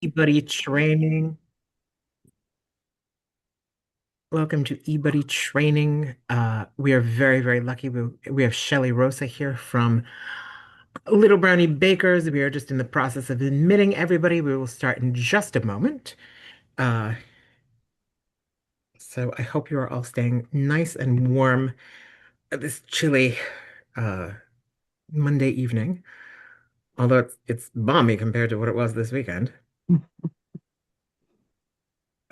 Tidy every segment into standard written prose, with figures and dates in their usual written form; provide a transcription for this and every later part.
eBuddy training. Welcome to eBuddy training. We are very, very lucky. We have Shelly Rosa here from Little Brownie Bakers. We are just in the process of admitting everybody. We will start in just a moment. Uh, so I hope you are all staying nice and warm this chilly uh, Monday evening. Although it's balmy compared to what it was this weekend.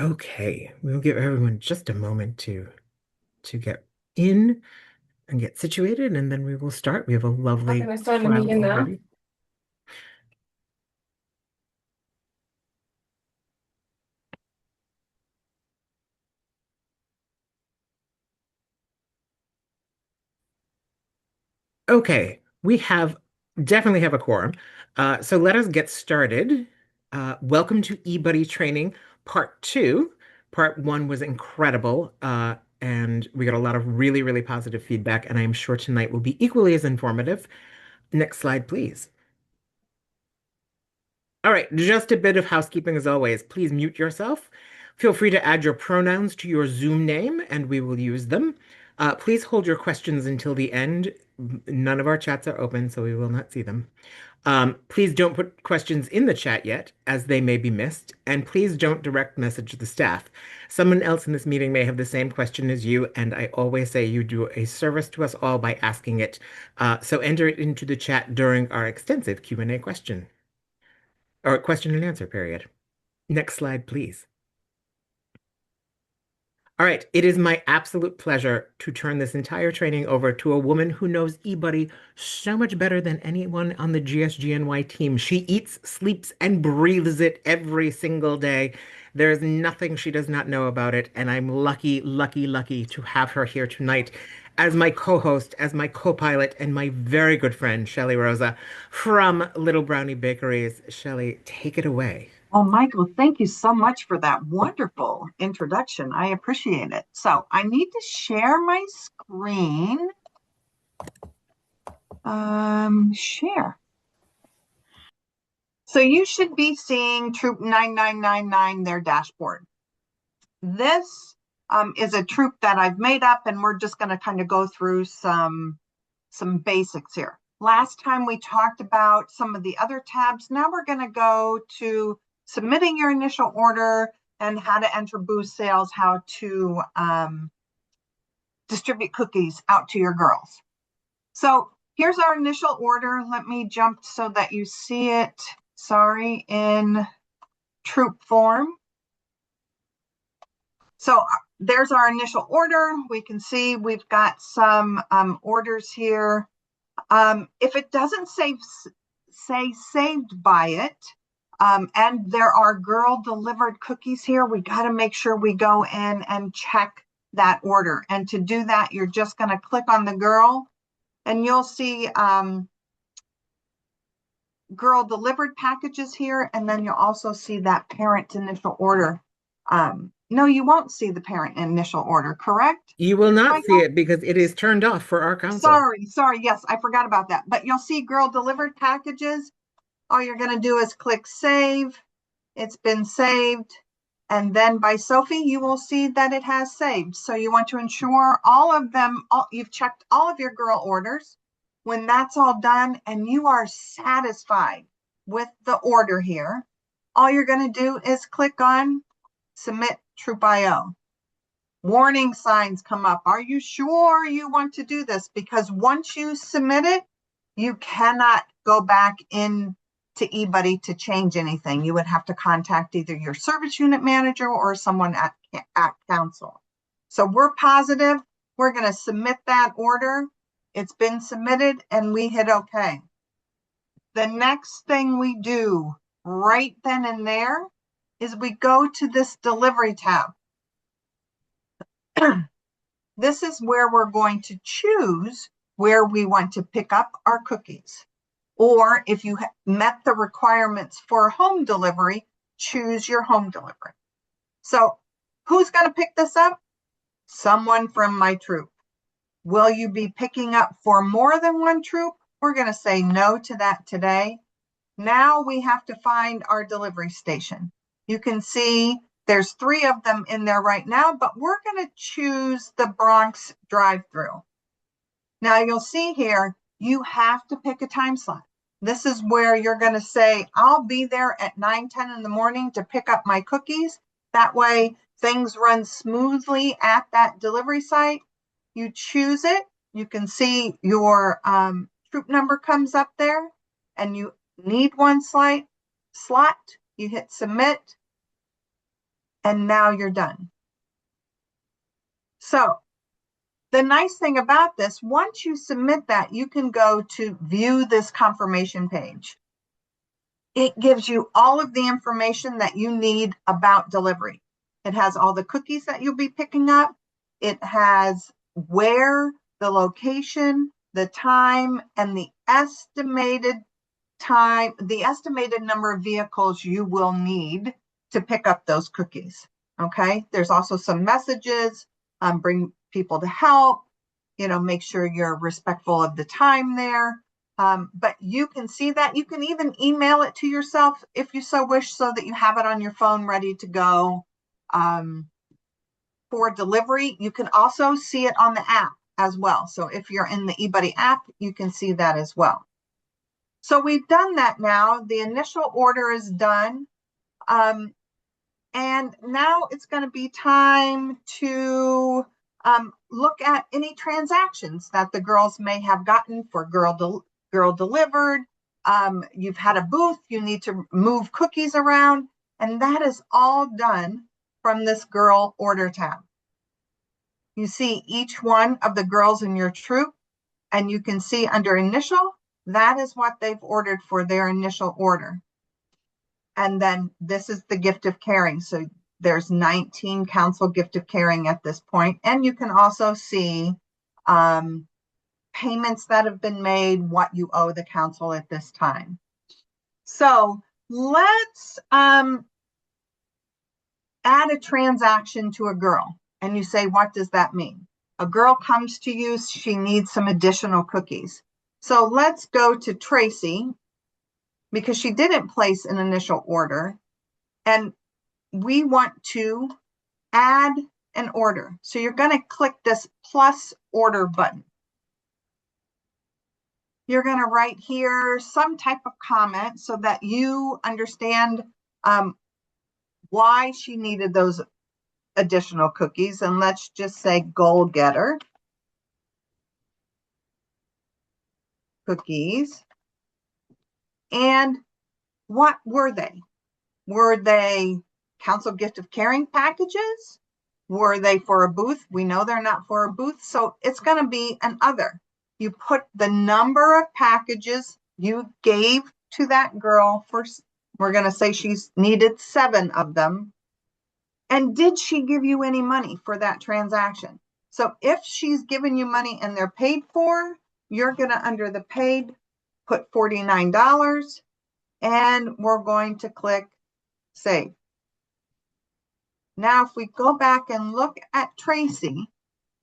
Okay, we'll give everyone just a moment to get in and get situated, and then we will start. We have a lovely Can I start the crowd meeting now? already. Okay, we have definitely have a quorum. So let us get started. Welcome to eBuddy Training Part 2. Part 1 was incredible, and we got a lot of really, really positive feedback, and I am sure tonight will be equally as informative. Next slide, please. All right, just a bit of housekeeping as always. Please mute yourself. Feel free to add your pronouns to your Zoom name and we will use them. Please hold your questions until the end. None of our chats are open, so we will not see them. Please don't put questions in the chat yet, as they may be missed. And please don't direct message the staff. Someone else in this meeting may have the same question as you, and I always say you do a service to us all by asking it. So enter it into the chat during our extensive Q&A question and answer period. Next slide, please. All right, it is my absolute pleasure to turn this entire training over to a woman who knows eBuddy so much better than anyone on the GSGNY team. She eats, sleeps, and breathes it every single day. There is nothing she does not know about it, and I'm lucky, lucky, lucky to have her here tonight as my co-host, as my co-pilot, and my very good friend, Shelly Rosa from Little Brownie Bakeries. Shelly, take it away. Well, Michael, thank you so much for that wonderful introduction. I appreciate it. So I need to share my screen. Share. So you should be seeing Troop 9999, their dashboard. This is a troop that I've made up, and we're just going to kind of go through some basics here. Last time we talked about some of the other tabs. Now we're going to go to submitting your initial order and how to enter boost sales, how to distribute cookies out to your girls. So here's our initial order. Let me jump so that you see it, in troop form. So there's our initial order. We can see we've got some orders here. If it doesn't say saved by it, and there are girl delivered cookies here, we got to make sure we go in and check that order. And to do that, you're just going to click on the girl and you'll see girl delivered packages here. And then you'll also see that parent initial order. No, you won't see the parent initial order, correct? You will not see it because it is turned off for our council. Sorry. Yes, I forgot about that. But you'll see girl delivered packages. All you're going to do is click save. It's been saved. And then by Sophie, you will see that it has saved. So you want to ensure all of them, you've checked all of your girl orders. When that's all done and you are satisfied with the order here, all you're going to do is click on submit Troop.io. Warning signs come up. Are you sure you want to do this? Because once you submit it, you cannot go back in to eBuddy to change anything. You would have to contact either your service unit manager or someone at council. So we're positive. We're going to submit that order. It's been submitted and we hit OK. The next thing we do right then and there is we go to this delivery tab. This is where we're going to choose where we want to pick up our cookies. Or if you met the requirements for home delivery, choose your home delivery. So who's going to pick this up? Someone from my troop. Will you be picking up for more than one troop? We're going to say no to that today. Now we have to find our delivery station. You can see there's 3 of them in there right now, but we're going to choose the Bronx drive-through. Now you'll see here, you have to pick a time slot. This is where you're going to say, I'll be there at 9:10 in the morning to pick up my cookies. That way things run smoothly at that delivery site. You choose it. You can see your troop number comes up there, and you need one slot. You hit submit, and now you're done. So the nice thing about this, once you submit that, you can go to view this confirmation page. It gives you all of the information that you need about delivery. It has all the cookies that you'll be picking up. It has where, the location, the time, and the estimated time, the estimated number of vehicles you will need to pick up those cookies. Okay, there's also some messages, bring people to help, make sure you're respectful of the time there. But you can see that. You can even email it to yourself if you so wish, so that you have it on your phone ready to go for delivery. You can also see it on the app as well. So if you're in the eBudde app, you can see that as well. So we've done that now. The initial order is done. And now it's going to be time to look at any transactions that the girls may have gotten for girl delivered. You've had a booth, you need to move cookies around, and that is all done from this girl order tab. You see each one of the girls in your troop, and you can see under initial, that is what they've ordered for their initial order. And then this is the gift of caring. So there's 19 council gift of caring at this point. And you can also see payments that have been made, what you owe the council at this time. So let's add a transaction to a girl. And you say, what does that mean? A girl comes to you, she needs some additional cookies. So let's go to Tracy, because she didn't place an initial order, and we want to add an order. So you're going to click this plus order button. You're going to write here some type of comment so that you understand why she needed those additional cookies. And let's just say goal getter cookies. And what were they? Were they council gift of caring packages? Were they for a booth? We know they're not for a booth, so it's going to be an other. You put the number of packages you gave to that girl first. We're going to say she's needed 7 of them. And did she give you any money for that transaction? So if she's given you money and they're paid for, you're going to, under the paid, put $49, and we're going to click save. Now, if we go back and look at Tracy,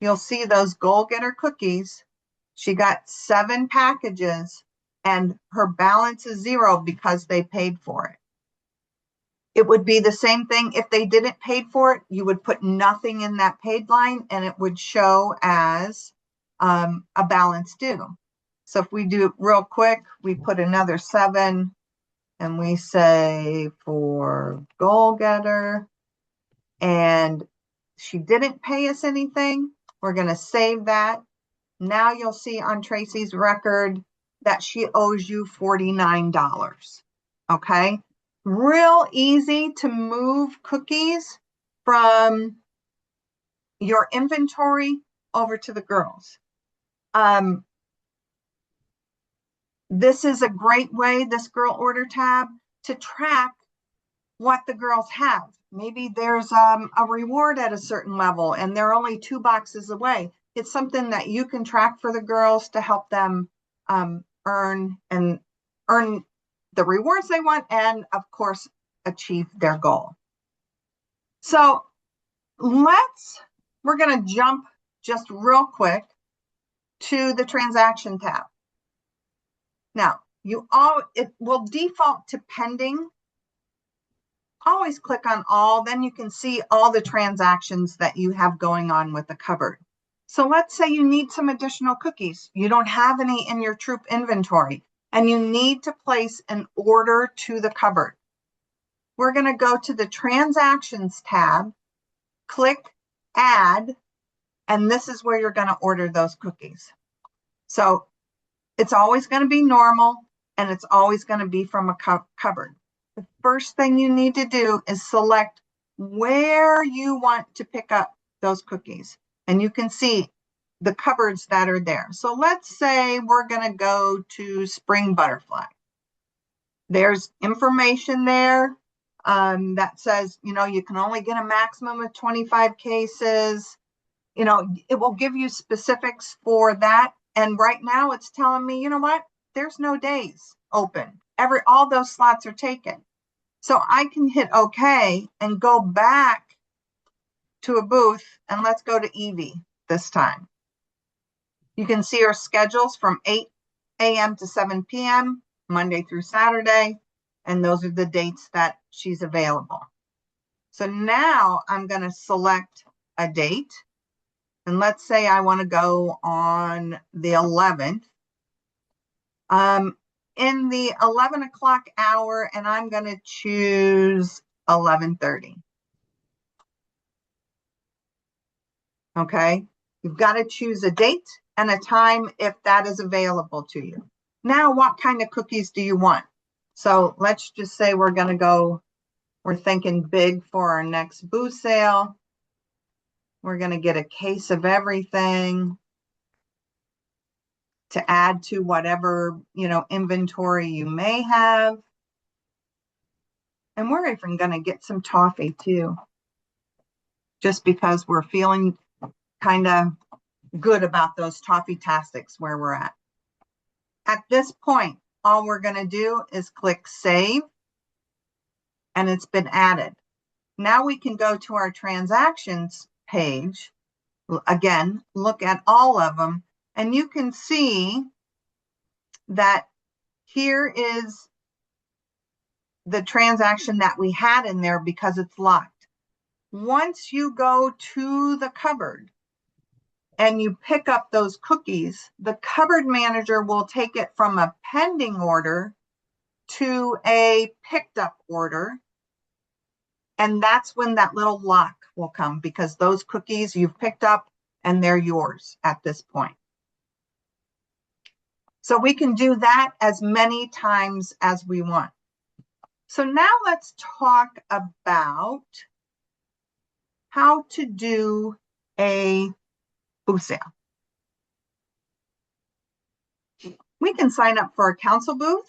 you'll see those goal getter cookies. She got 7 packages and her balance is 0 because they paid for it. It would be the same thing if they didn't pay for it. You would put nothing in that paid line and it would show as a balance due. So if we do it real quick, we put another 7 and we say for goal getter, and she didn't pay us anything. We're going to save that. Now you'll see on Tracy's record that she owes you $49. Okay. Real easy to move cookies from your inventory over to the girls. This is a great way, this girl order tab, to track what the girls have. Maybe there's a reward at a certain level and they're only 2 boxes away. It's something that you can track for the girls to help them earn the rewards they want and, of course, achieve their goal. So we're going to jump just real quick to the transaction tab. Now, It will default to pending. Always click on all, then you can see all the transactions that you have going on with the cupboard. So let's say you need some additional cookies. You don't have any in your troop inventory and you need to place an order to the cupboard. We're going to go to the transactions tab, click add, and this is where you're going to order those cookies. So it's always going to be normal and it's always going to be from a cupboard. The first thing you need to do is select where you want to pick up those cookies. And you can see the cupboards that are there. So let's say we're going to go to Spring Butterfly. There's information there that says, you can only get a maximum of 25 cases. It will give you specifics for that. And right now it's telling me, you know what? There's no days open. All those slots are taken. So I can hit OK and go back to a booth, and let's go to Evie this time. You can see her schedules from 8 a.m. to 7 p.m., Monday through Saturday, and those are the dates that she's available. So now I'm going to select a date, and let's say I want to go on the 11th. In the 11 o'clock hour, and I'm going to choose 11:30. Okay, you've got to choose a date and a time if that is available to you. Now, what kind of cookies do you want? So let's just say we're thinking big for our next booth sale. We're going to get a case of everything to add to whatever, inventory you may have. And we're even going to get some toffee too, just because we're feeling kind of good about those toffee-tastics where we're at. At this point, all we're going to do is click save, and it's been added. Now we can go to our transactions page. Again, look at all of them, and you can see that here is the transaction that we had in there because it's locked. Once you go to the cupboard and you pick up those cookies, the cupboard manager will take it from a pending order to a picked up order. And that's when that little lock will come, because those cookies you've picked up and they're yours at this point. So we can do that as many times as we want. So now let's talk about how to do a booth sale. We can sign up for a council booth,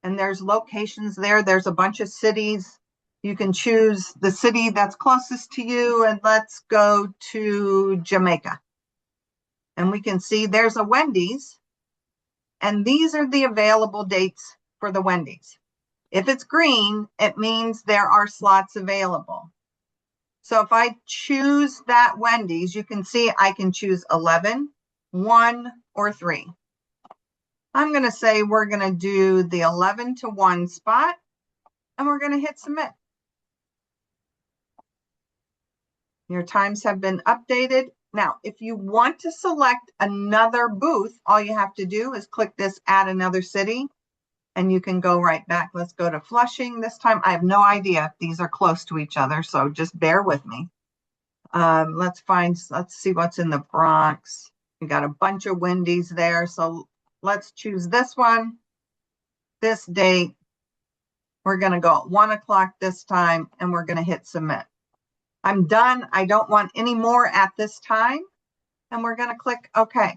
and there's locations there. There's a bunch of cities. You can choose the city that's closest to you, and let's go to Jamaica. And we can see there's a Wendy's, and these are the available dates for the Wendy's. If it's green, it means there are slots available. So if I choose that Wendy's, you can see I can choose 11, 1, or 3. I'm going to say we're going to do the 11 to 1 spot, and we're going to hit submit. Your times have been updated. Now, if you want to select another booth, all you have to do is click this add another city, and you can go right back. Let's go to Flushing this time. I have no idea if these are close to each other, so just bear with me. Let's see what's in the Bronx. We got a bunch of Wendy's there, so let's choose this one, this date. We're going to go at 1 o'clock this time, and we're going to hit submit. I'm done. I don't want any more at this time, and we're going to click OK.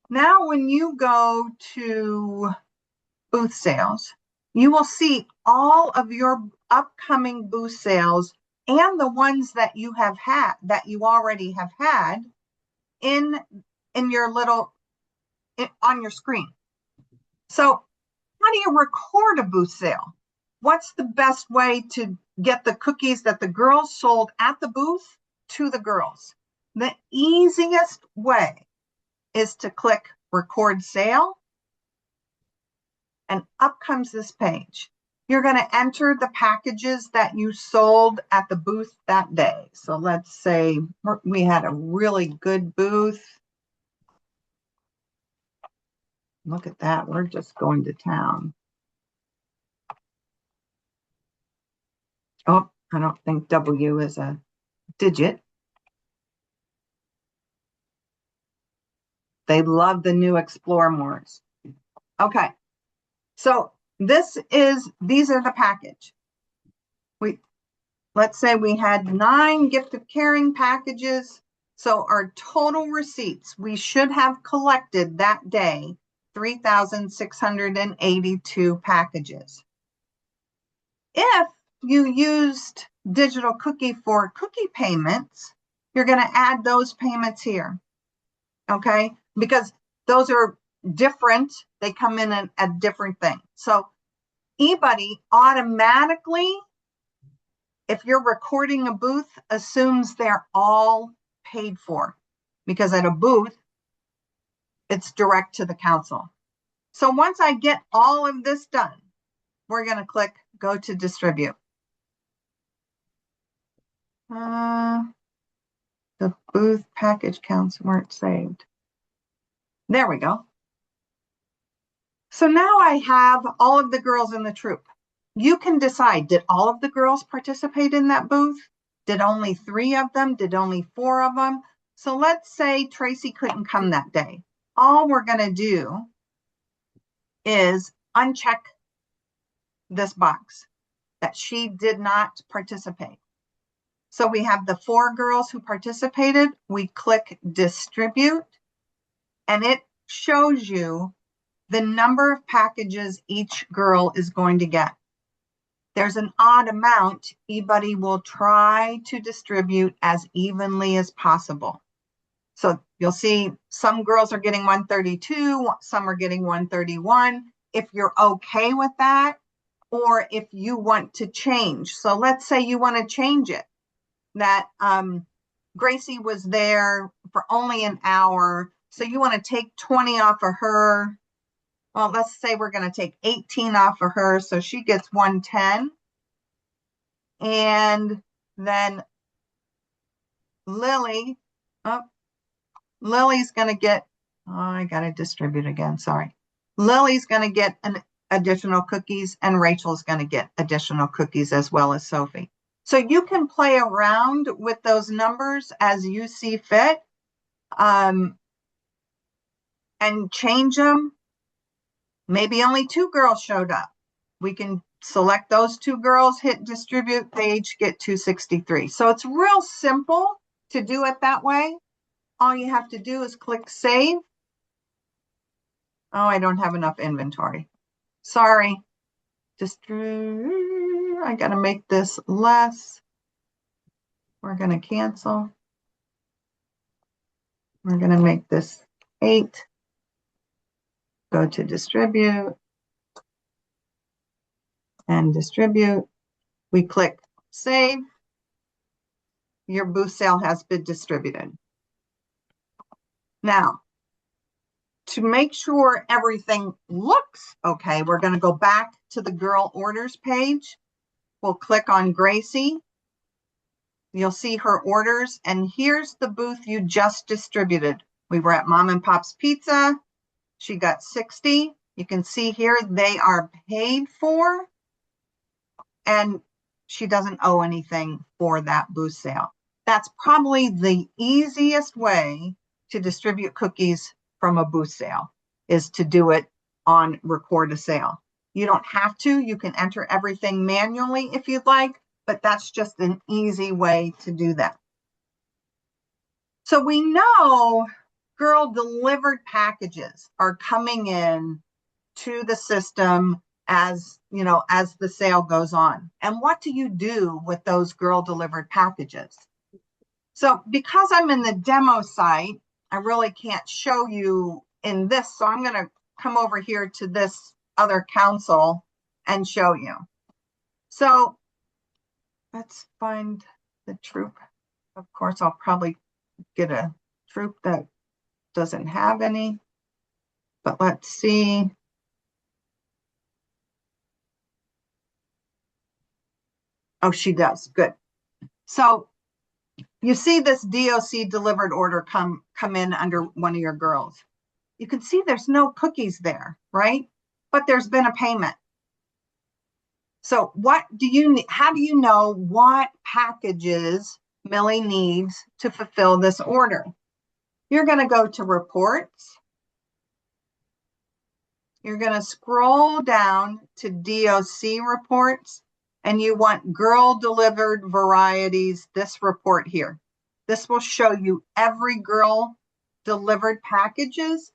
Now, when you go to booth sales, you will see all of your upcoming booth sales and the ones that you have had, that you already have had in your little, on your screen. So how do you record a booth sale? What's the best way to get the cookies that the girls sold at the booth to the girls? The easiest way is to click record sale, and up comes this page. You're going to enter the packages that you sold at the booth that day. So let's say we had a really good booth. Look at that. We're just going to town. Oh, I don't think W is a digit. They love the new Explore Mores. Okay. So these are the package. Let's say we had 9 gift of caring packages. So our total receipts, we should have collected that day 3,682 packages. If you used digital cookie for cookie payments, you're going to add those payments here. Okay? Because those are different. They come in at different things. So eBudde automatically, if you're recording a booth, assumes they're all paid for, because at a booth, it's direct to the council. So once I get all of this done, we're going to click Go to Distribute. The booth package counts weren't saved. There we go. So now I have all of the girls in the troop. You can decide, did all of the girls participate in that booth? Did only 3 of them? Did only 4 of them? So let's say Tracy couldn't come that day. All we're going to do is uncheck this box that she did not participate. So we have the 4 girls who participated. We click Distribute, and it shows you the number of packages each girl is going to get. There's an odd amount. eBudde will try to distribute as evenly as possible. So you'll see some girls are getting 132, some are getting 131. If you're okay with that, or if you want to change. So let's say you want to change it, that Gracie was there for only an hour. So you want to take 20 off of her. Well, let's say we're going to take 18 off of her. So she gets 110. And then Lily's going to get, I got to distribute again. Sorry. Lily's going to get an additional cookies, and Rachel's going to get additional cookies, as well as Sophie. So you can play around with those numbers as you see fit, and change them. Maybe only 2 girls showed up. We can select those 2 girls, hit distribute, they each get 263. So it's real simple to do it that way. All you have to do is click save. Oh, I don't have enough inventory. Sorry. I got to make this less. We're going to cancel. We're going to make this 8. Go to distribute and distribute. We click save. Your booth sale has been distributed. Now, to make sure everything looks okay, we're going to go back to the girl orders page. We'll click on Gracie. You'll see her orders, and here's the booth you just distributed. We were at Mom and Pop's Pizza. She got 60. You can see here they are paid for, and she doesn't owe anything for that booth sale. That's probably the easiest way to distribute cookies from a booth sale, is to do it on record a sale. You don't have to. You can enter everything manually if you'd like, but that's just an easy way to do that. So we know girl delivered packages are coming in to the system as the sale goes on. And what do you do with those girl delivered packages? So because I'm in the demo site, I really can't show you in this. So I'm going to come over here to this other console and show you. So let's find the troop. Of course, I'll probably get a troop that doesn't have any, but let's see. Oh, she does. Good. So you see this DOC delivered order come in under one of your girls. You can see there's no cookies there, right? But there's been a payment. So how do you know what packages Millie needs to fulfill this order? You're going to go to reports. You're going to scroll down to DOC reports, and you want girl delivered varieties, this report here. This will show you every girl delivered packages,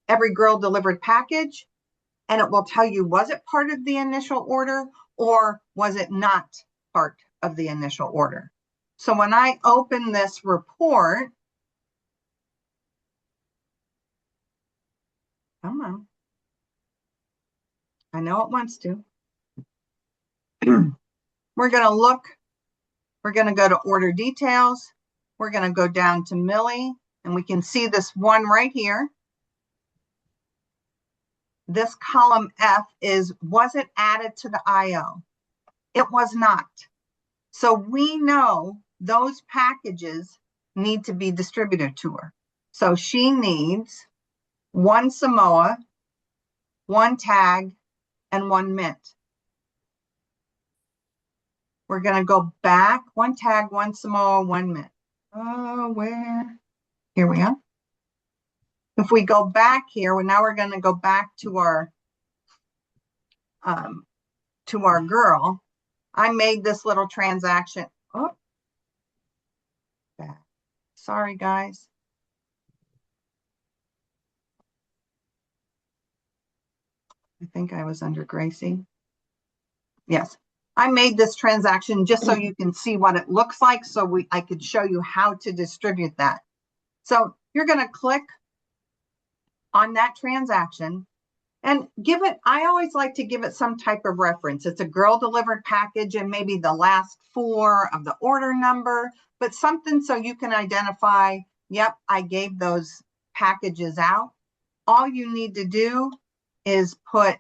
every girl delivered package, and it will tell you, was it part of the initial order or was it not part of the initial order? So when I open this report, come on, I know it wants to. We're going to look, we're going to go to order details. We're going to go down to Millie, and we can see this one right here. This column F is, was it added to the IO? It was not. So we know those packages need to be distributed to her. So she needs 1 Samoa, 1 tag, and 1 mint. We're going to go back, 1 tag, 1 Samoa, 1 mint. Oh, where? Here we are. If we go back here, well, now we're going to go back to our girl. I made this little transaction. Oh, back. Sorry, guys. I think I was under Gracie. Yes, I made this transaction just so you can see what it looks like, so I could show you how to distribute that. So you're going to click on that transaction and give it, I always like to give it some type of reference. It's a girl delivered package and maybe the last 4 of the order number, but something so you can identify, yep, I gave those packages out. All you need to do is put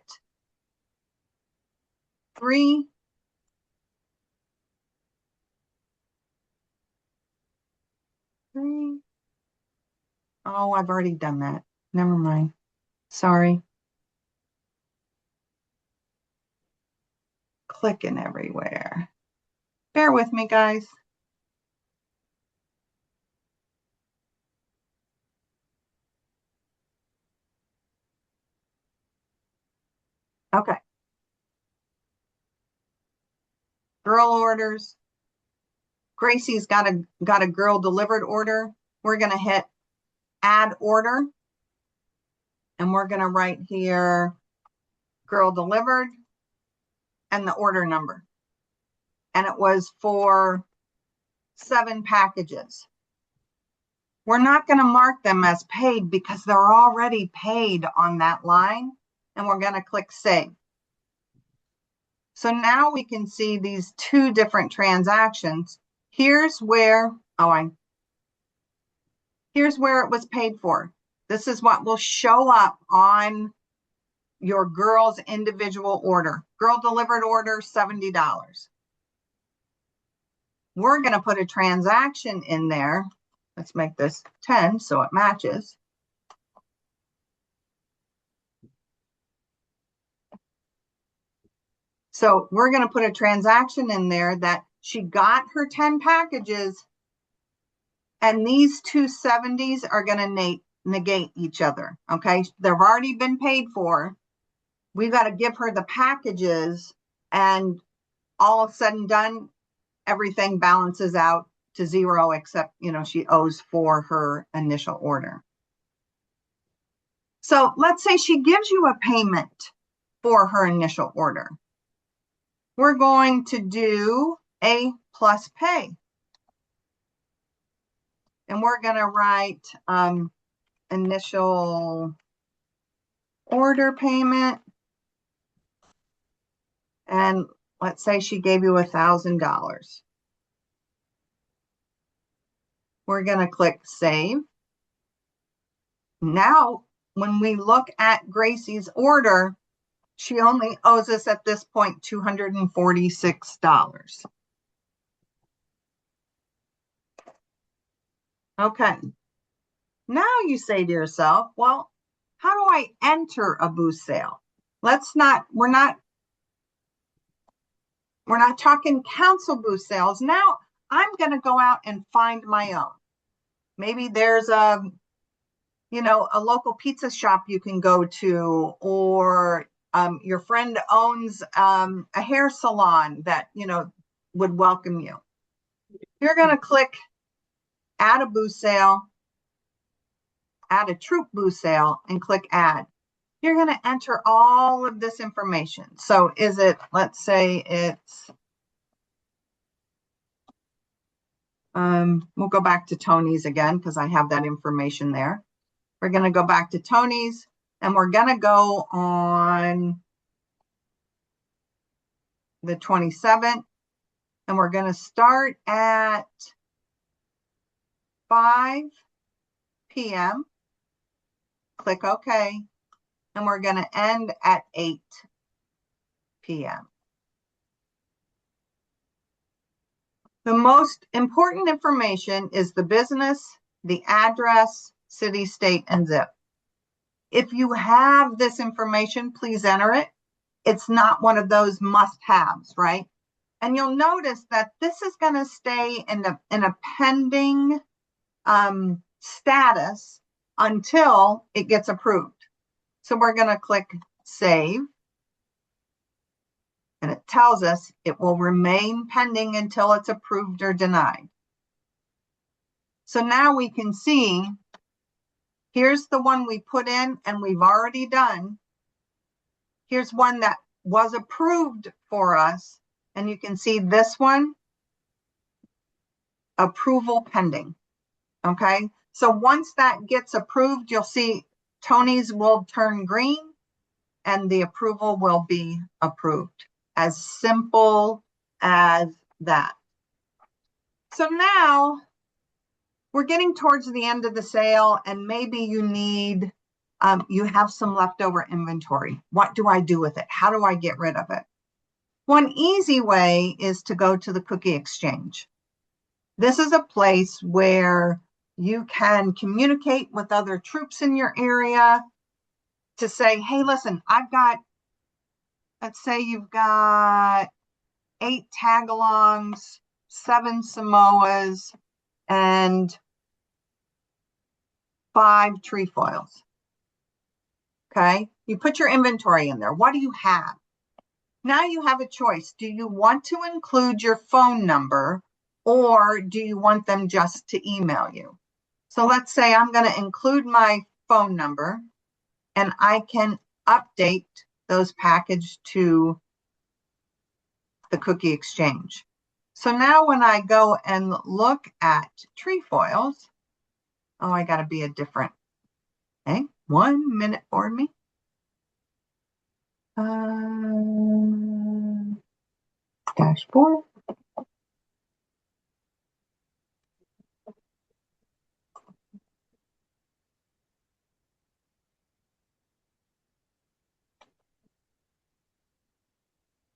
3 3. Oh, I've already done that. Never mind. Sorry. Clicking everywhere. Bear with me, guys. Okay. Girl orders. Gracie's got a girl delivered order. We're going to hit add order. And we're going to write here girl delivered and the order number. And it was for 7 packages. We're not going to mark them as paid because they're already paid on that line. And we're going to click save. So now we can see these 2 different transactions. Here's where, here's where it was paid for. This is what will show up on your girl's individual order. Girl delivered order, $70. We're going to put a transaction in there. Let's make this 10 so it matches. So we're going to put a transaction in there that she got her 10 packages, and these 2 70s are going to negate each other. Okay, they've already been paid for. We've got to give her the packages, and all said and done, everything balances out to 0, except, she owes for her initial order. So let's say she gives you a payment for her initial order. We're going to do A plus pay. And we're going to write initial order payment. And let's say she gave you $1,000. We're going to click save. Now, when we look at Gracie's order, She only owes us at this point $246. Okay. Now you say to yourself, well, how do I enter a booth sale? We're not talking council booth sales. Now I'm going to go out and find my own. Maybe there's a local pizza shop you can go to, or your friend owns a hair salon that, would welcome you. You're going to click add a booth sale, add a troop booth sale, and click add. You're going to enter all of this information. So let's say it's, we'll go back to Tony's again because I have that information there. We're going to go back to Tony's and we're going to go on the 27th and we're going to start at 5 p.m. Click OK. And we're going to end at 8 p.m. The most important information is the business, the address, city, state, and zip. If you have this information, please enter it. It's not one of those must-haves, right? And you'll notice that this is going to stay in a pending status until it gets approved. So we're going to click save. And it tells us it will remain pending until it's approved or denied. So now we can see, here's the one we put in and we've already done. Here's one that was approved for us. And you can see this one, approval pending. Okay. So once that gets approved, you'll see Tony's will turn green and the approval will be approved. As simple as that. So now we're getting towards the end of the sale and maybe you have some leftover inventory. What do I do with it? How do I get rid of it? One easy way is to go to the cookie exchange. This is a place where you can communicate with other troops in your area to say, hey, listen, let's say you've got 8 tagalongs, 7 Samoas, and 5 trefoils. Okay, you put your inventory in there. What do you have? Now you have a choice. Do you want to include your phone number or do you want them just to email you? So let's say I'm going to include my phone number and I can update those packages to the cookie exchange. So now when I go and look at trefoils, I got to be a different, okay, 1 minute for me. Dashboard.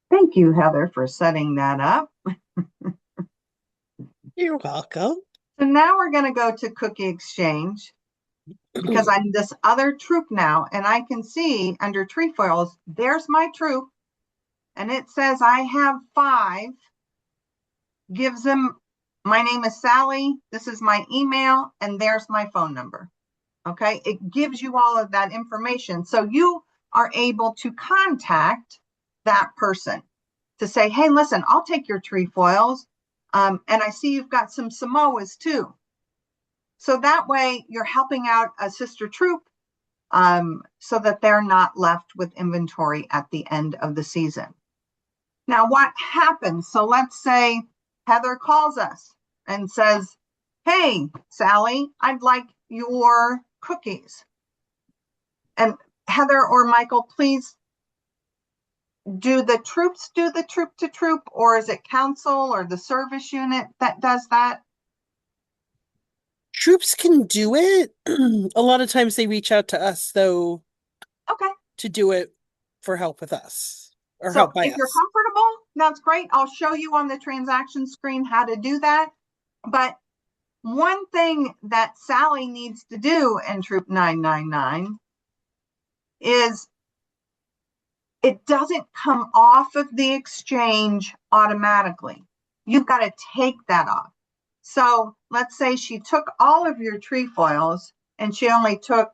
Thank you, Heather, for setting that up. You're welcome. So now we're going to go to Cookie Exchange because I'm this other troop now, and I can see under trefoils, there's my troop, and it says I have 5. Gives them, my name is Sally, this is my email, and there's my phone number. Okay, it gives you all of that information. So you are able to contact that person to say, hey, listen, I'll take your trefoils. And I see you've got some Samoas too. So that way you're helping out a sister troop so that they're not left with inventory at the end of the season. Now what happens? So let's say Heather calls us and says, hey, Sally, I'd like your cookies. And Heather or Michael, please, do the troops do the troop to troop, or is it council or the service unit that does that? Troops can do it. A lot of times they reach out to us, though, Okay. to do it for help with us or So help by if you're us. comfortable, that's great. I'll show you on the transaction screen how to do that. But one thing that Sally needs to do in Troop 999 is it doesn't come off of the exchange automatically. You've got to take that off. So let's say she took all of your trefoils and she only took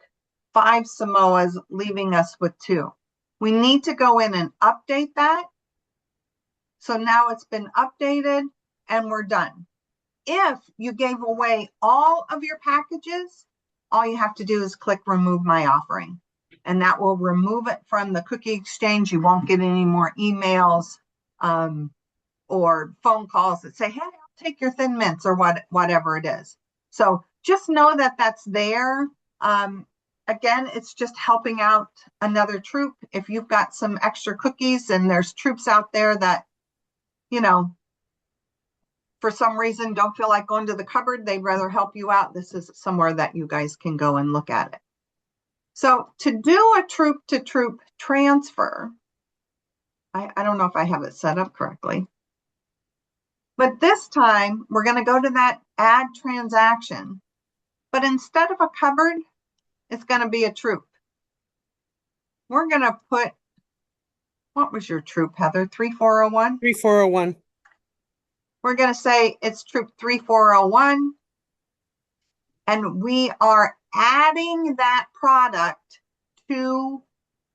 5 Samoas, leaving us with 2. We need to go in and update that. So now it's been updated and we're done. If you gave away all of your packages, all you have to do is click remove my offering, and that will remove it from the cookie exchange. You won't get any more emails or phone calls that say, hey, I'll take your Thin Mints or whatever it is. So just know that that's there. Again, it's just helping out another troop. If you've got some extra cookies and there's troops out there that, you know, for some reason don't feel like going to the cupboard, they'd rather help you out, this is somewhere that you guys can go and look at it. So to do a troop to troop transfer, I don't know if I have it set up correctly, but this time we're going to go to that add transaction, but instead of a cupboard, it's going to be a troop. We're going to put, what was your troop, Heather? 3401? 3401. We're going to say it's troop 3401. And we are adding that product to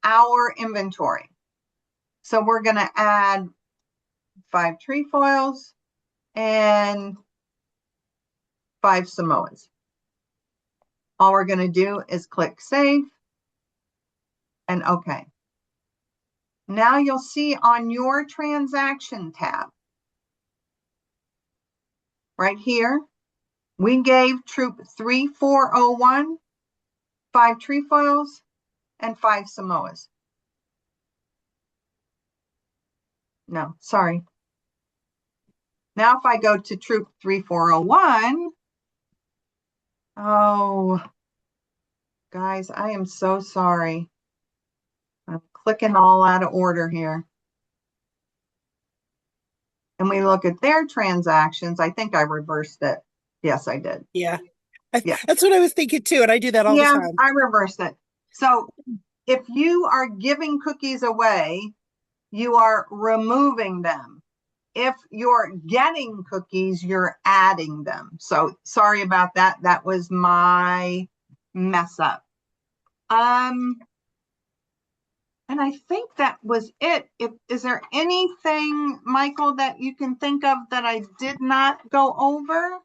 our inventory. So we're going to add 5 trefoils and 5 Samoas. All we're going to do is click save and OK. Now you'll see on your transaction tab right here, we gave troop 3401 5 trefoils and 5 Samoas. No, sorry. Now if I go to troop 3401, oh, guys, I am so sorry. I'm clicking all out of order here. And we look at their transactions. I think I reversed it. Yes, I did. Yeah. Yeah. That's what I was thinking too. And I do that all the Yeah, time. I reversed it. So if you are giving cookies away, you are removing them. If you're getting cookies, you're adding them. So sorry about that. That was my mess up. And I think that was it. Is there anything, Michael, that you can think of that I did not go over?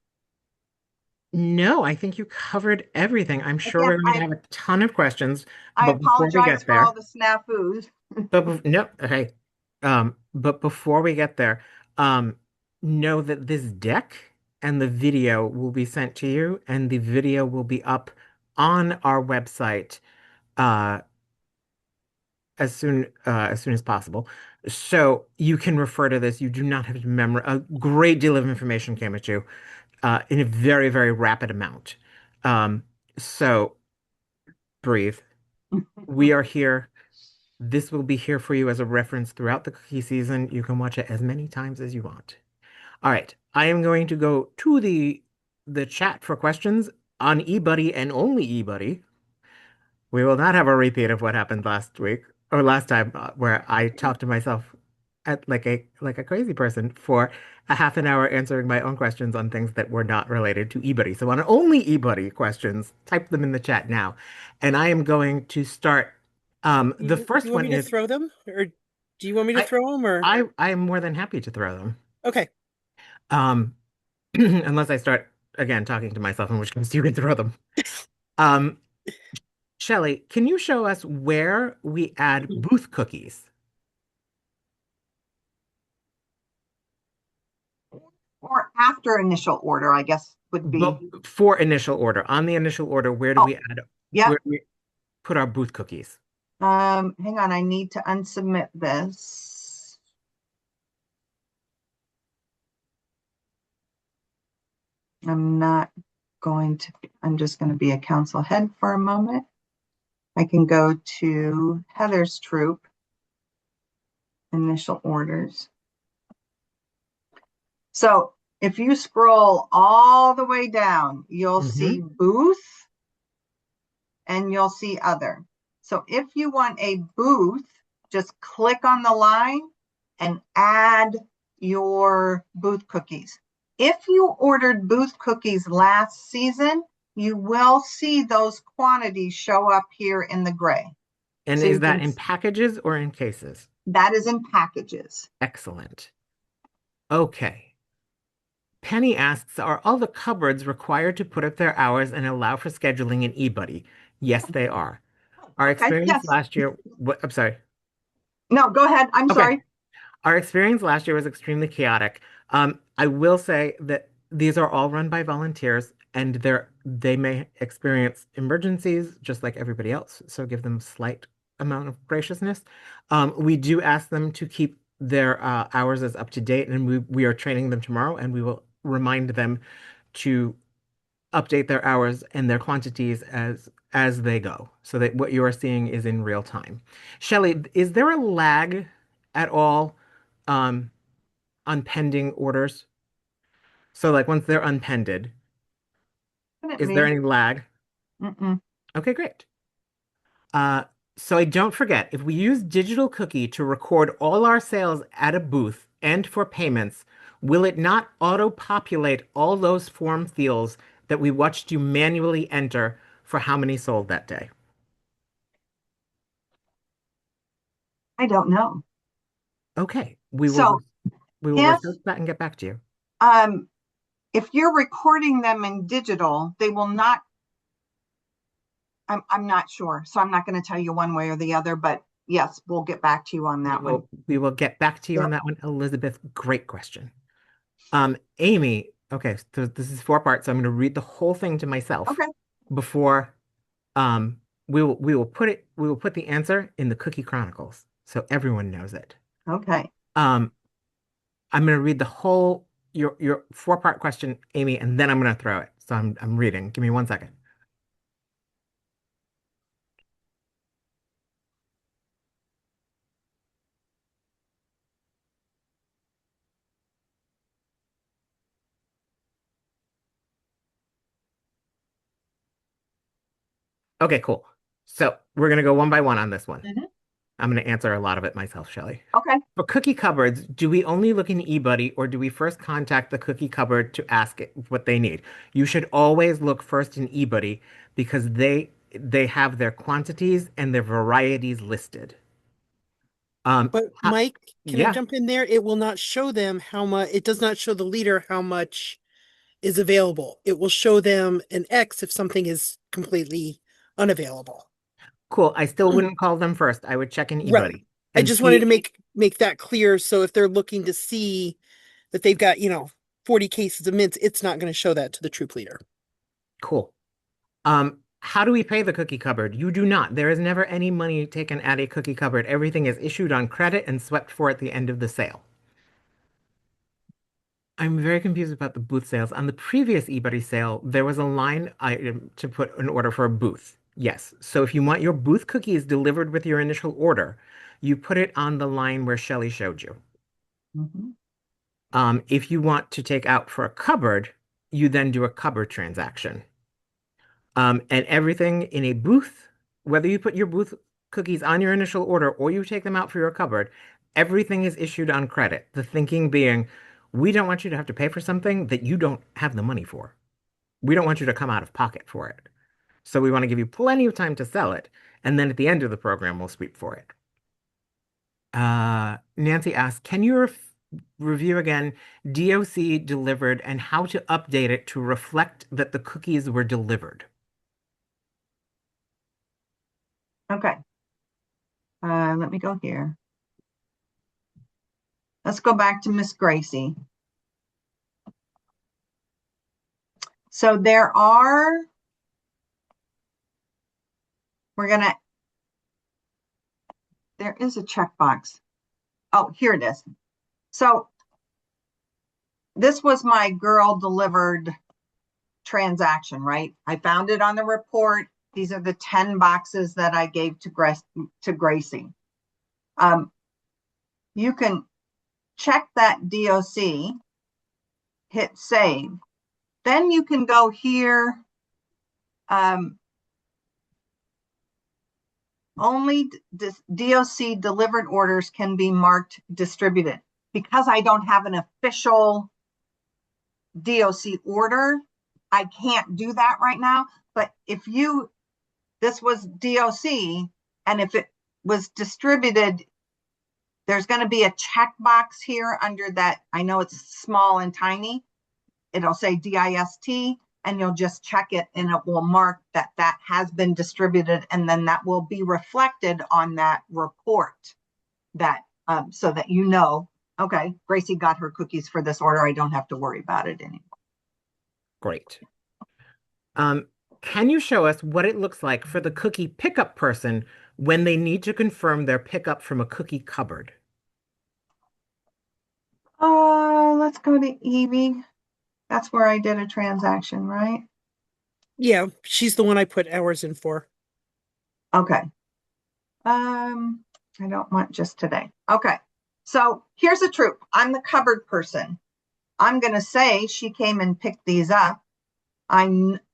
No, I think you covered everything. I'm sure Again, we're going to have a ton of questions, I but before we apologize get for all there, the snafus. no, okay. But before we get there, um, know that this deck and the video will be sent to you, and the video will be up on our website uh as soon as possible. So you can refer to this. You do not have to memorize. A great deal of information came at you in a very, very rapid amount. Um, so breathe. We are here. This will be here for you as a reference throughout the cookie season. You can watch it as many times as you want. All right. I am going to go to the chat for questions on eBuddy and only eBuddy. We will not have a repeat of what happened last week or last time where I talked to myself at like a crazy person for a half an hour answering my own questions on things that were not related to eBuddy. So on only eBuddy questions, type them in the chat now. And I am going to start. The Do first you want one me to is throw them? Or do you want me to I throw them or I am more than happy to throw them. okay. Um, unless I start again talking to myself, in which case you can throw them. Um, Shelly, can you show us where we add booth cookies? Or after initial order, I guess would But be. for initial order, on the initial order, where do Oh, we add, yep. where do we put our booth cookies? Hang on, I need to unsubmit this. I'm just going to be a council head for a moment. I can go to Heather's troop initial orders. So if you scroll all the way down, you'll see booth and you'll see other. So if you want a booth, just click on the line and add your booth cookies. If you ordered booth cookies last season, you will see those quantities show up here in the gray. And So is you that can, in packages or in cases? that is in packages. Excellent. Okay. Penny asks, are all the cupboards required to put up their hours and allow for scheduling in eBuddy? Yes, they are. Our Okay, experience yes. last year, I'm sorry. No, go ahead. I'm Okay. sorry. Our experience last year was extremely chaotic. I will say that these are all run by volunteers and they may experience emergencies just like everybody else, so give them slight amount of graciousness. We do ask them to keep their hours as up to date, and we are training them tomorrow, and we will remind them to update their hours and their quantities as they go, so that what you are seeing is in real time. Shelley, is there a lag at all um, on pending orders? So like once they're unpended, is there Definitely. any lag? Mm-mm. Okay, great. Uh, so I don't forget, if we use Digital Cookie to record all our sales at a booth and for payments, will it not auto-populate all those form fields that we watched you manually enter for how many sold that day? I don't know. Okay, So we will if research that and get back to you. um if you're recording them in digital, they will not. I'm not sure, so I'm not going to tell you one way or the other. But yes, we'll get back to you on that one. We will get back to you Yep. on that one. Elizabeth, great question. Amy, okay, so this is four parts, so I'm going to read the whole thing to myself Okay. before we will put the answer in the Cookie Chronicles so everyone knows it. Okay. Um, I'm going to read the whole your four-part question, Amy, and then I'm going to throw it. So I'm reading. Give me 1 second. Okay, cool. So we're going to go one by one on this one. Mhm. I'm going to answer a lot of it myself, Shelley. Okay. For cookie cupboards, do we only look in eBuddy or do we first contact the cookie cupboard to ask it what they need? You should always look first in eBuddy because they have their quantities and their varieties listed. But Mike, can I Yeah, jump in there? It will not show them how much, it does not show the leader how much is available. It will show them an X if something is completely unavailable. cool. I still wouldn't call them first. I would check in Right. eBuddy I and just wanted to see. make that clear. So if they're looking to see that they've got, 40 cases of mints, it's not going to show that to the troop leader. Cool. How do we pay the cookie cupboard? You do not. There is never any money taken at a cookie cupboard. Everything is issued on credit and swept for at the end of the sale. I'm very confused about the booth sales. On the previous eBuddy sale, there was a line item to put an order for a booth. Yes. So if you want your booth cookies delivered with your initial order, you put it on the line where Shelly showed you. Mhm. If you want to take out for a cupboard, you then do a cupboard transaction. And everything in a booth, whether you put your booth cookies on your initial order or you take them out for your cupboard, everything is issued on credit. The thinking being, we don't want you to have to pay for something that you don't have the money for. We don't want you to come out of pocket for it. So we want to give you plenty of time to sell it. And then at the end of the program, we'll sweep for it. Nancy asks, can you review again DOC delivered and how to update it to reflect that the cookies were delivered? Okay. Let me go here. Let's go back to Miss Gracie. So there is a checkbox. Oh, here it is. So this was my girl delivered transaction, right? I found it on the report. These are the 10 boxes that I gave to Gracie. you can check that DOC, hit save. Then you can go here. Only DOC delivered orders can be marked distributed. Because I don't have an official DOC order, I can't do that right now. But if this was DOC, and if it was distributed, there's going to be a checkbox here under that. I know it's small and tiny. It'll say DIST, and you'll just check it, and it will mark that that has been distributed, and then that will be reflected on that report, that so that you know, okay, Gracie got her cookies for this order. I don't have to worry about it anymore. Great. Can you show us what it looks like for the cookie pickup person when they need to confirm their pickup from a cookie cupboard? Let's go to eBudde. That's where I did a transaction, right? Yeah, she's the one I put hours in for. Okay. I don't want just today. Okay. So here's a troop. I'm the cupboard person. I'm going to say she came and picked these up. I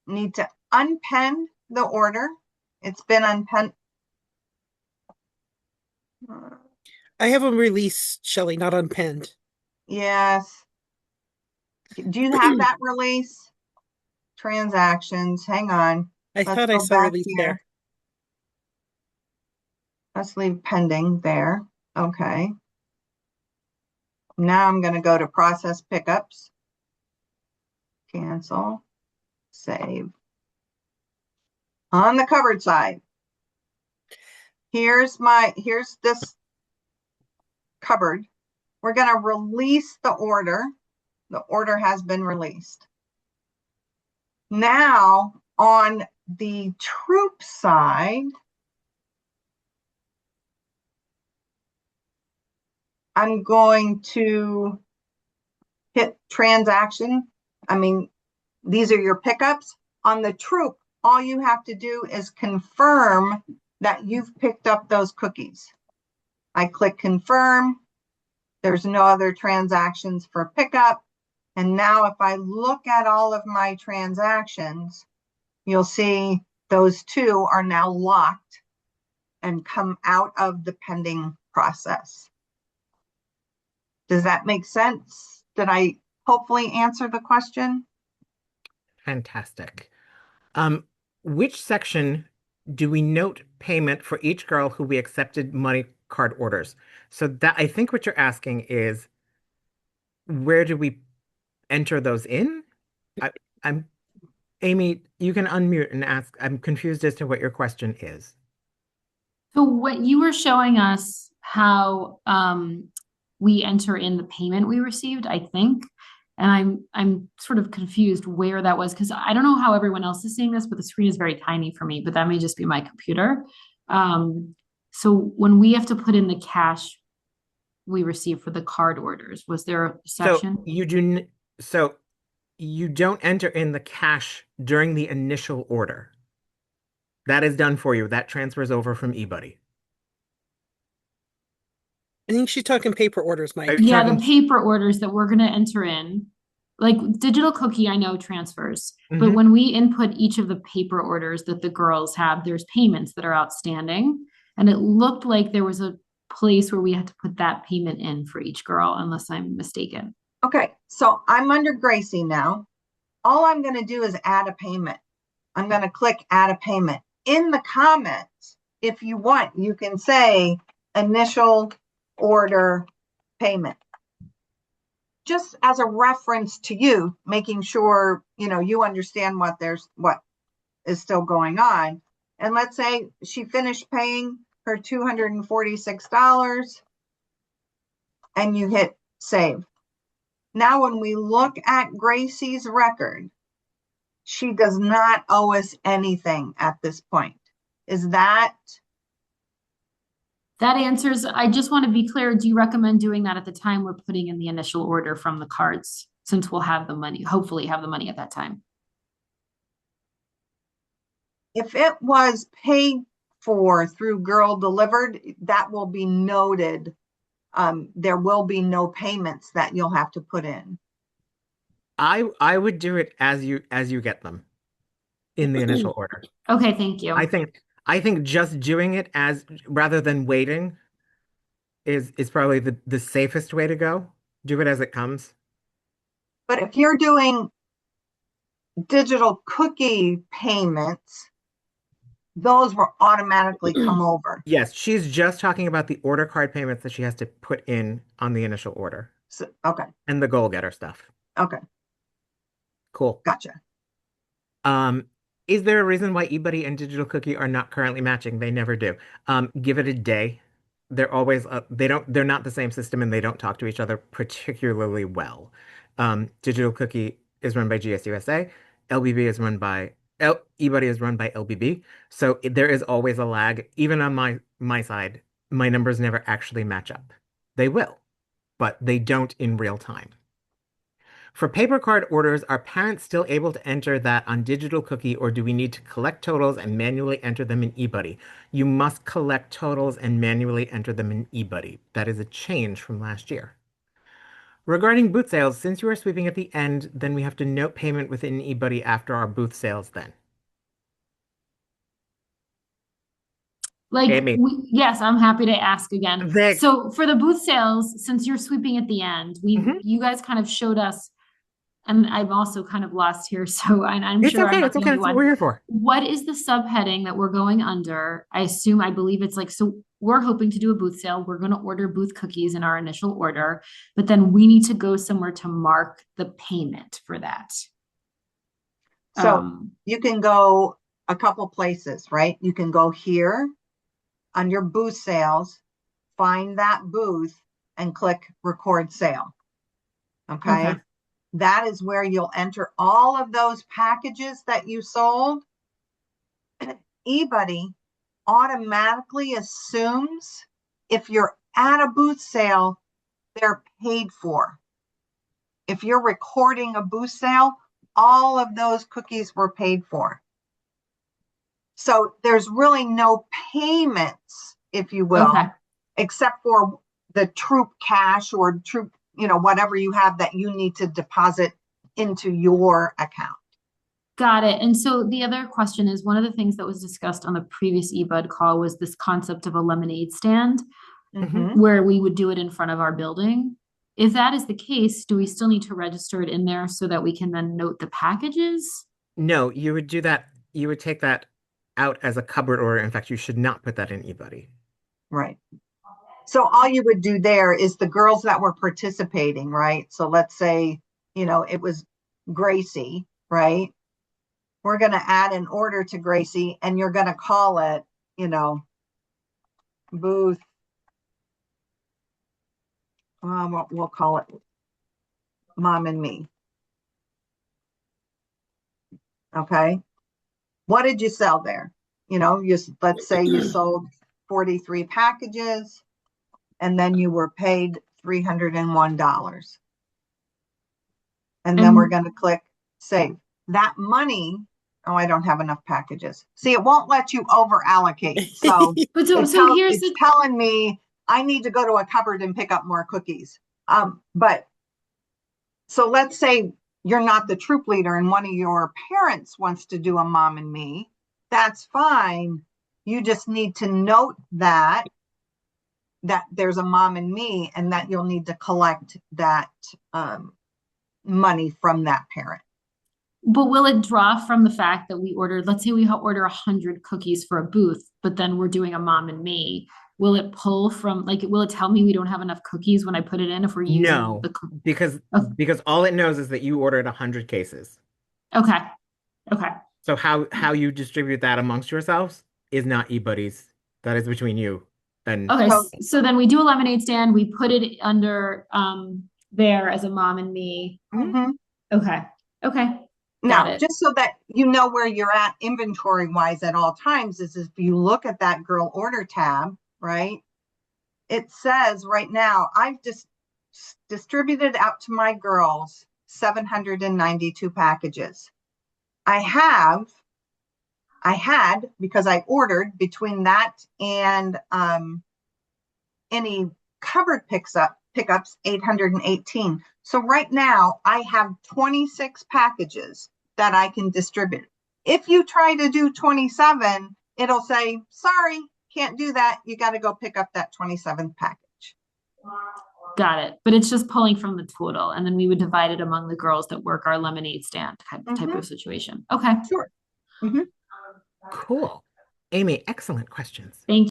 need to unpen the order. It's been unpenned. I have them released, Shelley, not unpenned. Yes. Do you have that release? Transactions. Hang on. I Let's thought I go saw back release here. there. Let's leave pending there. Okay. Now I'm going to go to process pickups. Cancel. Save. On the covered side, here's this cupboard. We're going to release the order. The order has been released. Now on the troop side, I'm going to hit transaction. I mean, these are your pickups. On the troop, all you have to do is confirm that you've picked up those cookies. I click confirm. There's no other transactions for pickup. And now if I look at all of my transactions, you'll see those two are now locked and come out of the pending process. Does that make sense? Did I hopefully answer the question? Fantastic. Which section do we note payment for each girl who we accepted money card orders? So that I think what you're asking is, where do we enter those in? I'm Amy, you can unmute and ask. I'm confused as to what your question is. So what you were showing us how we enter in the payment we received, I think, and I'm sort of confused where that was because I don't know how everyone else is seeing this, but the screen is very tiny for me, but that may just be my computer. So when we have to put in the cash we receive for the card orders, was there a section? So you don't enter in the cash during the initial order. That is done for you. That transfers over from eBudde. I think she's talking paper orders, Mike. Yeah, the paper orders that we're going to enter in, like digital cookie, I know transfers, but when we input each of the paper orders that the girls have, there's payments that are outstanding. And it looked like there was a place where we had to put that payment in for each girl, unless I'm mistaken. Okay, so I'm under Gracie now. All I'm going to do is add a payment. I'm going to click add a payment. In the comments, if you want, you can say initial order payment. Just as a reference to you, making sure, you understand what is still going on. And let's say she finished paying her $246 and you hit save. Now, when we look at Gracie's record, she does not owe us anything at this point. Is that? That answers, I just want to be clear. Do you recommend doing that at the time we're putting in the initial order from the cards, since we'll have the money, hopefully have the money at that time? If it was paid for through Girl Delivered, that will be noted there will be no payments that you'll have to put in. I would do it as you get them in the initial order. Okay, thank you. I think just doing it as rather than waiting is probably the safest way to go. Do it as it comes. But if you're doing digital cookie payments, those will automatically come over. Yes, she's just talking about the order card payments that she has to put in on the initial order So, okay, and the goal getter stuff. okay, Cool. gotcha. Um, is there a reason why eBuddy and Digital Cookie are not currently matching? They never do. Give it a day. They're always they're not the same system and they don't talk to each other particularly well. Digital Cookie is run by GSUSA. LBB is run by eBuddy is run by LBB. So there is always a lag. Even on my side, my numbers never actually match up. They will, but they don't in real time. For paper card orders, are parents still able to enter that on Digital Cookie, or do we need to collect totals and manually enter them in eBuddy? You must collect totals and manually enter them in eBuddy. That is a change from last year. Regarding booth sales, since you are sweeping at the end, then we have to note payment within eBuddy after our booth sales then. Like, Amy. yes, I'm happy to ask again. Thanks. So for the booth sales, since you're sweeping at the end, Mhm. you guys kind of showed us, and I'm also kind of lost here, so I'm It's sure I'm okay. not It's the okay. only That's what one. we're here for. What is the subheading that we're going under? I believe it's like, so we're hoping to do a booth sale. We're going to order booth cookies in our initial order, but then we need to go somewhere to mark the payment for that. So you can go a couple places, right? You can go here on your booth sales, find that booth and click record sale. Okay. Okay. That is where you'll enter all of those packages that you sold. eBuddy automatically assumes if you're at a booth sale, they're paid for. If you're recording a booth sale, all of those cookies were paid for. So there's really no payments, if you will, Okay. except for the troop cash or troop, whatever you have that you need to deposit into your account. Got it. And so the other question is, one of the things that was discussed on the previous eBud call was this concept of a lemonade stand where we would do it in front of our building. If that is the case, do we still need to register it in there so that we can then note the packages? No, you would do that. You would take that out as a cupboard order. In fact, you should not put that in eBuddy. Right. So all you would do there is the girls that were participating, right? So let's say, it was Gracie, right? We're going to add an order to Gracie and you're going to call it, booth. We'll call it Mom and Me. Okay. What did you sell there? Let's say you sold 43 packages and then you were paid $301. And then we're going to click save. That money, I don't have enough packages. See, it won't let you over allocate. So, it's telling me I need to go to a cupboard and pick up more cookies. So let's say you're not the troop leader and one of your parents wants to do a Mom and Me. That's fine. You just need to note that there's a Mom and Me and that you'll need to collect that money from that parent. But will it draw from the fact that we ordered, let's say we order 100 cookies for a booth, but then we're doing a Mom and Me? Will it pull from, will it tell me we don't have enough cookies when I put it in if we're using because all it knows is that you ordered 100 cases. Okay. Okay. So how you distribute that amongst yourselves is not eBuddies. That is between you. Okay, so then we do a lemonade stand. We put it under there as a Mom and Me. Okay. Now, just so that you know where you're at inventory wise at all times is if you look at that girl order tab, right? It says right now, I've just distributed out to my girls 792 packages. I had, because I ordered between that and any covered pickups 818. So right now I have 26 packages that I can distribute. If you try to do 27, it'll say, sorry, can't do that. You got to go pick up that 27th package. Got it. But it's just pulling from the total, and then we would divide it among the girls that work our lemonade stand type of situation. Okay. Sure. Mm-hmm. Cool. Amy, excellent questions. Thank you.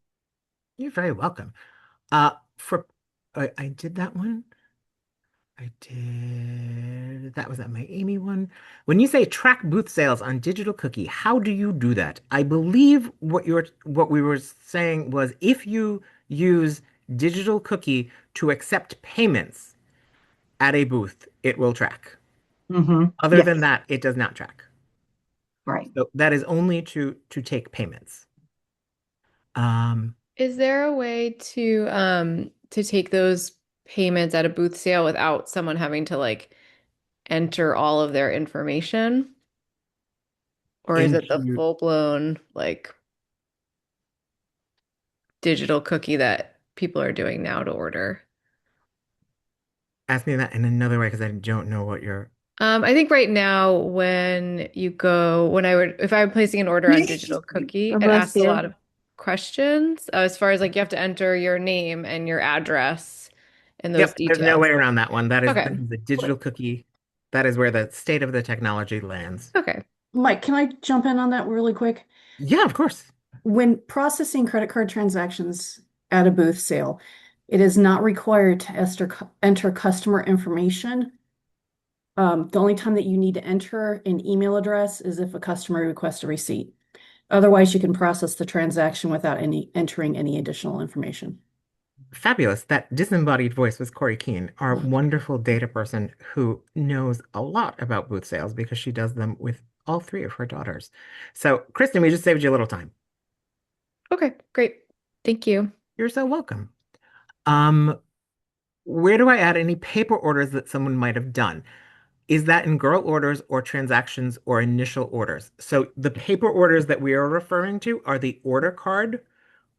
You're very welcome. I did that one. That was my Amy one. When you say track booth sales on Digital Cookie, how do you do that? I believe what we were saying was if you use Digital Cookie to accept payments at a booth, it will track. Other than that, it does not track. Right. So that is only to take payments. Is there a way to take those payments at a booth sale without someone having to like enter all of their information? Or is it the Into full-blown like digital cookie that people are doing now to order? ask me that in another way because I don't know what you're. I think right now if I'm placing an order on Digital Cookie, it asks a lot of questions as far as like you have to enter your name and your address and those Yep, there's no details. way around that one. That is Okay. the Digital Cookie. That is where the state of the technology lands. Okay. Mike, can I jump in on that really quick? Yeah, of course. When processing credit card transactions at a booth sale, it is not required to enter customer information. The only time that you need to enter an email address is if a customer requests a receipt. Otherwise, you can process the transaction without entering any additional information. Fabulous. That disembodied voice was Corey Keene, our wonderful data person who knows a lot about booth sales because she does them with all three of her daughters. So, Kristen, we just saved you a little time. Okay, great. Thank you. You're so welcome. Where do I add any paper orders that someone might have done? Is that in girl orders or transactions or initial orders? So the paper orders that we are referring to are the order card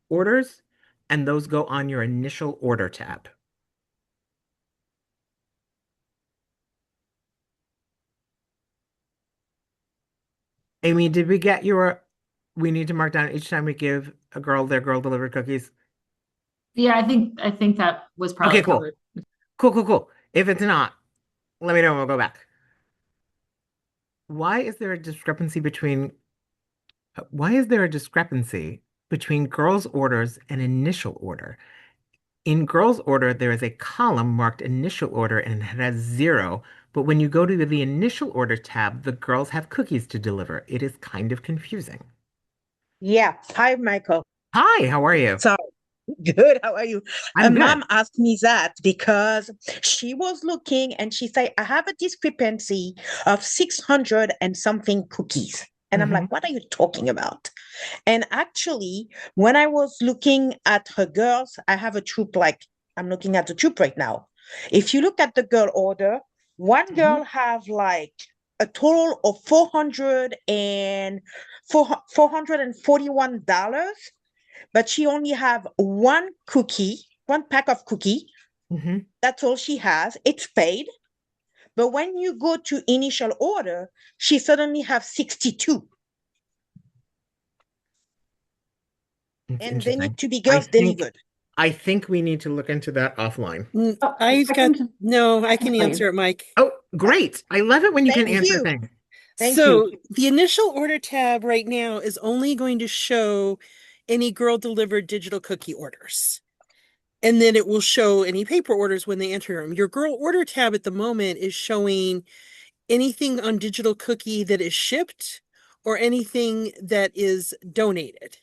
orders, and those go on your initial order tab. Amy, did we get we need to mark down each time we give a girl their girl delivered cookies? Yeah, I think that was probably Okay, cool. covered. Cool. If it's not, let me know and we'll go back. Why is there a discrepancy between girls' orders and initial order? In girls' order, there is a column marked initial order and it has 0. But when you go to the initial order tab, the girls have cookies to deliver. It is kind of confusing. Yeah. Hi, Michael. Hi, how are you? So good. How are you? I'm good. Mom asked me that because she was looking and she said, I have a discrepancy of 600 and something cookies. And I'm like, what are you talking about? And actually, when I was looking at her girls, I have a troop like I'm looking at the troop right now. If you look at the girl order, one girl have like a total of $441, but she only have one pack of cookie. That's all she has. It's paid. But when you go to initial order, she suddenly have 62. And they need to be girls delivered. I think we need to look into that offline. I can answer it, Mike. Oh, great. I love it when you can answer things. Thank So you. the initial order tab right now is only going to show any girl delivered digital cookie orders. And then it will show any paper orders when they enter them. Your girl order tab at the moment is showing anything on digital cookie that is shipped or anything that is donated.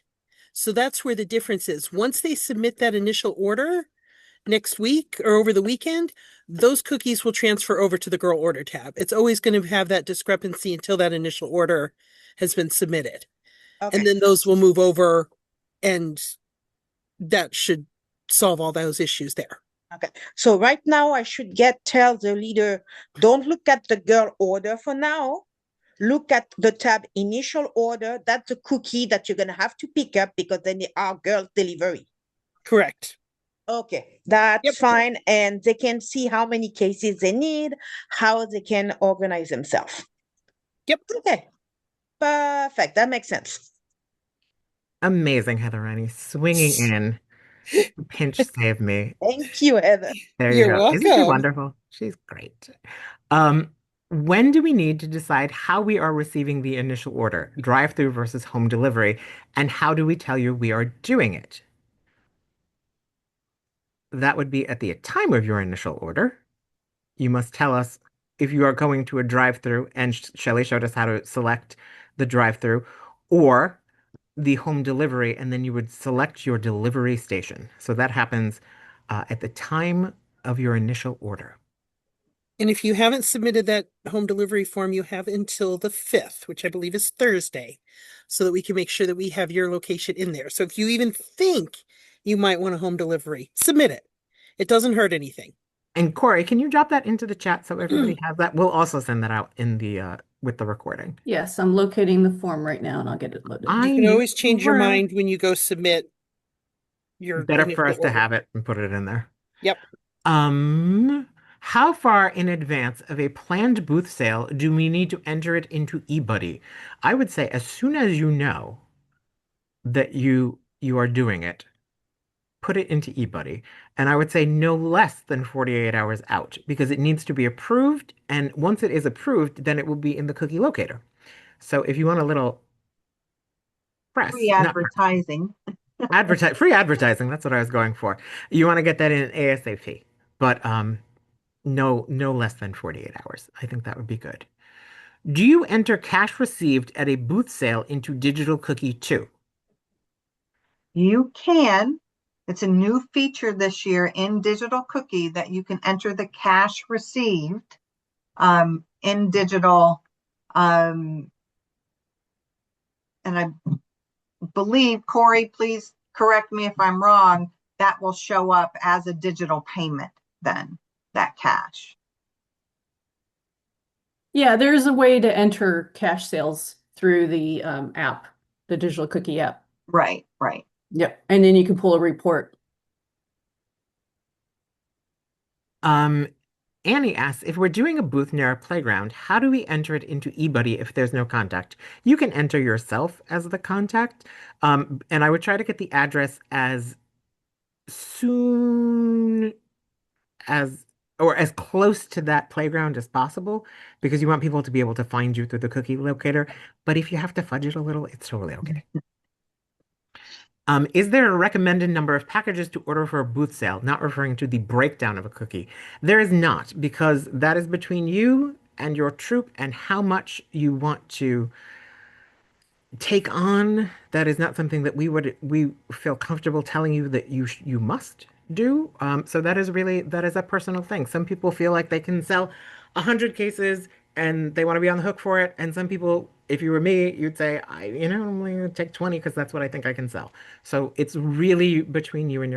So that's where the difference is. Once they submit that initial order next week or over the weekend, those cookies will transfer over to the girl order tab. It's always going to have that discrepancy until that initial order has been submitted. Okay. And then those will move over, and that should solve all those issues there. Okay. So right now I should tell the leader, don't look at the girl order for now. Look at the tab initial order. That's a cookie that you're going to have to pick up because then they are girls delivery. Correct. Okay, Yep. that's fine. And they can see how many cases they need, how they can organize themselves. Yep. Okay, perfect. That makes sense. Amazing, Heather Rennie, swinging in. Pinch save me. Thank you, Heather. There you You're go. Isn't she welcome. wonderful? She's great. Um, when do we need to decide how we are receiving the initial order, drive-through versus home delivery, and how do we tell you we are doing it? That would be at the time of your initial order. You must tell us if you are going to a drive-through, and Shelley showed us how to select the drive-through, or the home delivery, and then you would select your delivery station. So that happens at the time of your initial order. And if you haven't submitted that home delivery form, you have until the 5th, which I believe is Thursday, so that we can make sure that we have your location in there. So if you even think you might want a home delivery, submit it. It doesn't hurt anything. And Corey, can you drop that into the chat so everybody has that? We'll also send that out in the with the recording. Yes, I'm locating the form right now and I'll get it loaded. You I can knew always you change your were. mind when you go submit your Better for initial us to order. have it and put it in there. Yep. Um, how far in advance of a planned booth sale do we need to enter it into eBuddy? I would say as soon as you know that you are doing it, put it into eBuddy. And I would say no less than 48 hours out because it needs to be approved. And once it is approved, then it will be in the cookie locator. So if you want a little Free press, not press, advertising. free advertising, that's what I was going for. You want to get that in ASAP. But no less than 48 hours. I think that would be good. Do you enter cash received at a booth sale into Digital Cookie too? You can. It's a new feature this year in Digital Cookie that you can enter the cash received in digital. And I believe, Corey, please correct me if I'm wrong, that will show up as a digital payment then, that cash. Yeah, there's a way to enter cash sales through the app, the digital cookie app. Right, right. Yep. And then you can pull a report. Um, Annie asks, if we're doing a booth near a playground, how do we enter it into eBuddy if there's no contact? You can enter yourself as the contact, and I would try to get the address as soon as or as close to that playground as possible because you want people to be able to find you through the cookie locator. But if you have to fudge it a little, it's totally okay. Is there a recommended number of packages to order for a booth sale? Not referring to the breakdown of a cookie. There is not, because that is between you and your troop and how much you want to take on. That is not something that we feel comfortable telling you that you must do. So that is a personal thing. Some people feel like they can sell 100 cases and they want to be on the hook for it. And some people, if you were me, you'd say, I'm only gonna take 20 because that's what I think I can sell. So it's really between you and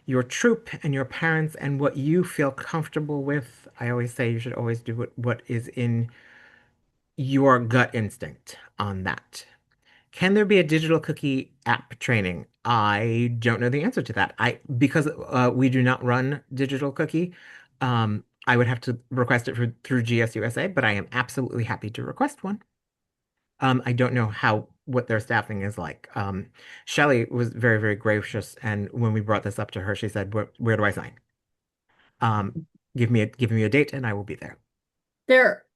your troop and your parents and what you feel comfortable with. I always say you should always do what is in your gut instinct on that. Can there be a digital cookie app training? I don't know the answer to that. I because we do not run digital cookie. I would have to request it through GSUSA, but I am absolutely happy to request one. I don't know what their staffing is like. Shelley was very, very gracious, and when we brought this up to her, she said, "Where do I sign? Um, give me a date, and I will be there."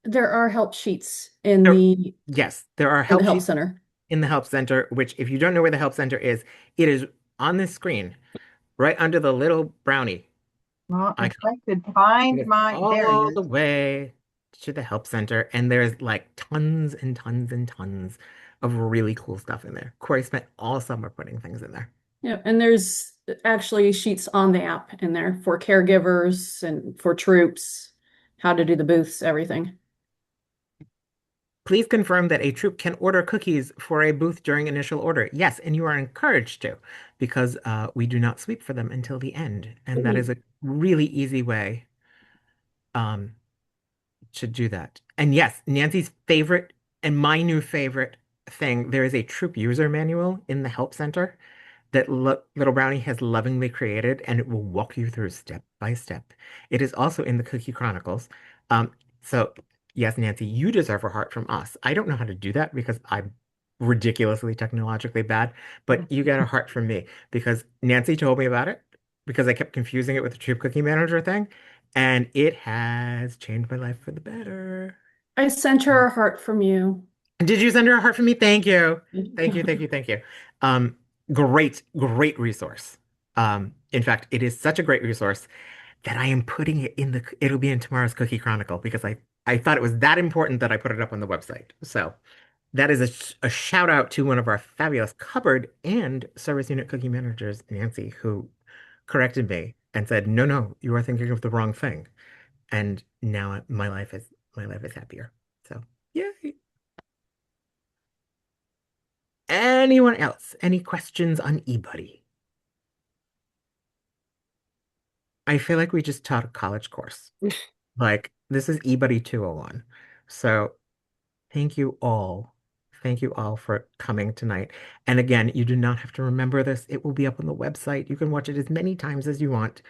There are help sheets in There, the yes, there are in the help help sheets center. in the help center, which if you don't know where the help center is, it is on this screen, right under the little brownie Well, if icon. I could It find is there it all is. the way to the help center, and there's like tons and tons and tons of really cool stuff in there. Corey spent all summer putting things in there. Yeah, and there's actually sheets on the app in there for caregivers and for troops, how to do the booths, everything. Please confirm that a troop can order cookies for a booth during initial order. Yes, and you are encouraged to, because we do not sweep for them until the end, and that is a really easy way um, to do that. And yes, Nancy's favorite and my new favorite thing, there is a troop user manual in the help center. that Little Brownie has lovingly created, and it will walk you through step by step. It is also in the Cookie Chronicles. So yes, Nancy, you deserve a heart from us. I don't know how to do that because I'm ridiculously technologically bad, but you get a heart from me because Nancy told me about it because I kept confusing it with the Troop Cookie Manager thing, and it has changed my life for the better. I sent her a heart from you. Did you send her a heart for me? Thank you. Thank you, thank you, thank you. Um, great resource. In fact, it is such a great resource that I am putting it in it'll be in tomorrow's Cookie Chronicle because I thought it was that important that I put it up on the website. So that is a shout out to one of our fabulous cupboard and service unit cookie managers, Nancy, who corrected me and said, "No, no, you are thinking of the wrong thing." And now my life is happier. So, yay. Anyone else? Any questions on eBuddy? I feel like we just taught a college course. Like, this is eBuddy 201. So, thank you all. Thank you all for coming tonight. And again, you do not have to remember this. It will be up on the website. You can watch it as many times as you want.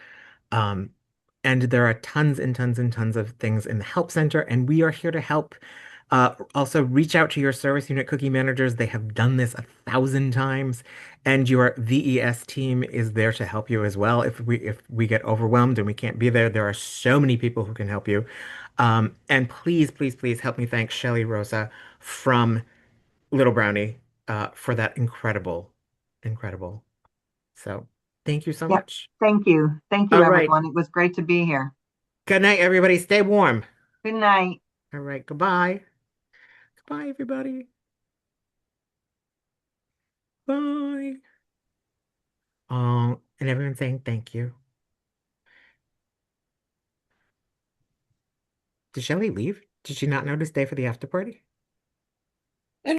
Um, and there are tons and tons and tons of things in the help center, and we are here to help. Also, reach out to your service unit cookie managers. They have done this 1,000 times, and your VES team is there to help you as well. If we get overwhelmed and we can't be there, there are so many people who can help you. And please, please, please help me thank Shelly Rosa from Little Brownie for that incredible. So thank you so Yep. much. Thank you. Thank you, All right. everyone. It was great to be here. Good night, everybody. Stay warm. Good night. All right. Goodbye. Goodbye, everybody. Bye. Oh, and everyone saying thank you. Did Shelly leave? Did she not know to stay for the after party?